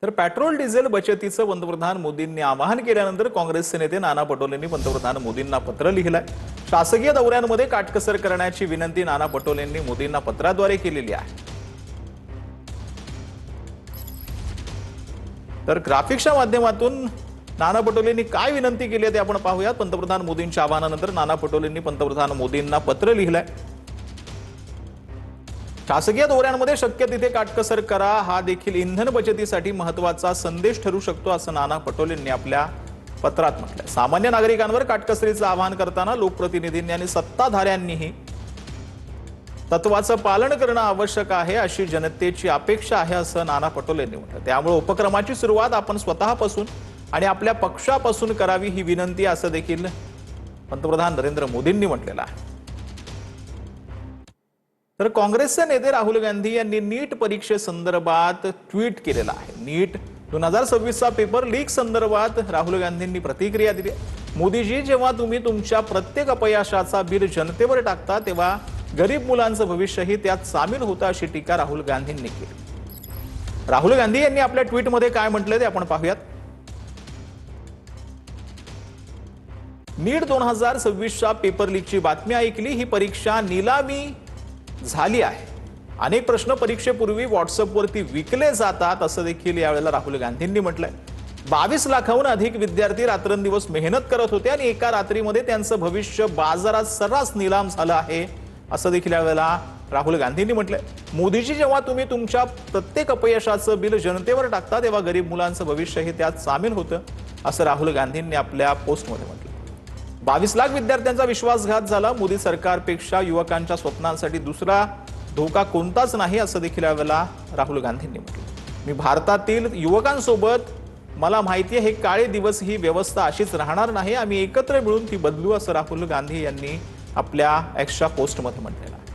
तर petrol diesel बचतीचं पंतप्रधान मोदींनी आवाहन केल्यानंतर काँग्रेसचे नेते नाना पटोलेंनी पंतप्रधान मोदींना पत्र लिहिलंय। शासकीय दौऱ्यांमध्ये काटकसर करण्याची विनंती नाना पटोलेंनी मोदींना पत्राद्वारे केलेली आहे। तर ग्राफिक्सच्या माध्यमातून नाना पटोलेंनी काय विनंती केली आहे ते आपण पाहूयात। पंतप्रधान मोदींच्या आवाहनानंतर नाना पटोलेंनी पंतप्रधान मोदींना पत्र लिहिलंय। शासकीय दौऱ्यांमध्ये शक्य तिथे काटकसर करा, हा देखील इंधन बचतीसाठी महत्त्वाचा संदेश ठरू शकतो असं नाना पटोलेंनी आपल्या पत्रात म्हटलंय। सामान्य नागरिकांवर काटकसरीचं आवाहन करताना लोकप्रतिनिधींनी आणि सत्ताधाऱ्यांनीही तत्वाचं पालन करणं आवश्यक आहे अशी जनतेची अपेक्षा आहे असं नाना पटोलेंनी म्हटलं। त्यामुळे उपक्रमाची सुरुवात आपण स्वतःपासून आणि आपल्या पक्षापासून करावी ही विनंती असं देखील पंतप्रधान नरेंद्र मोदींनी म्हटलेलं आहे। तर काँग्रेसचे नेते राहुल गांधी यांनी नीट परीक्षेसंदर्भात ट्विट केलेलं आहे। नीट 2026चा पेपर लीक संदर्भात राहुल गांधींनी प्रतिक्रिया दिली। मोदीजी, जेव्हा तुम्ही तुमच्या प्रत्येक अपयशाचा बिल जनतेवर टाकता तेव्हा गरीब मुलांचं भविष्यही त्यात सामील होतं अशी टीका राहुल गांधींनी केली। राहुल गांधी यांनी आपल्या ट्विटमध्ये काय म्हटले ते आपण पाहूयात। नीट 2026च्या पेपर लीकची बातमी ऐकली, ही परीक्षा निलामी झाली आहे। अनेक प्रश्न परीक्षेपूर्वी व्हॉट्सअपवरती विकले जातात असं देखील यावेळेला राहुल गांधींनी म्हटलंय। 22 लाखाहून अधिक विद्यार्थी रात्रंदिवस मेहनत करत होते आणि एका रात्रीमध्ये त्यांचं भविष्य बाजारात सर्रास निलाम झालं आहे असं देखील यावेळेला राहुल गांधींनी म्हटलंय। मोदीजी, जेव्हा तुम्ही तुमच्या प्रत्येक अपयशाचं बिल जनतेवर टाकता तेव्हा गरीब मुलांचं भविष्यही त्यात सामील होतं असं राहुल गांधींनी आपल्या पोस्टमध्ये म्हटलं। 22 लाख विद्यार्थ्यांचा विश्वासघात झाला। मोदी सरकारपेक्षा युवकांच्या स्वप्नांसाठी दुसरा धोका कोणताच नाही असं देखील यावेळेला राहुल गांधींनी म्हटलं। मी भारतातील युवकांसोबत, मला माहिती आहे हे काळे दिवस, ही व्यवस्था अशीच राहणार नाही, आम्ही एकत्र मिळून ती बदलू असं राहुल गांधी यांनी आपल्या एक्सच्या पोस्टमध्ये म्हटलेलं आहे।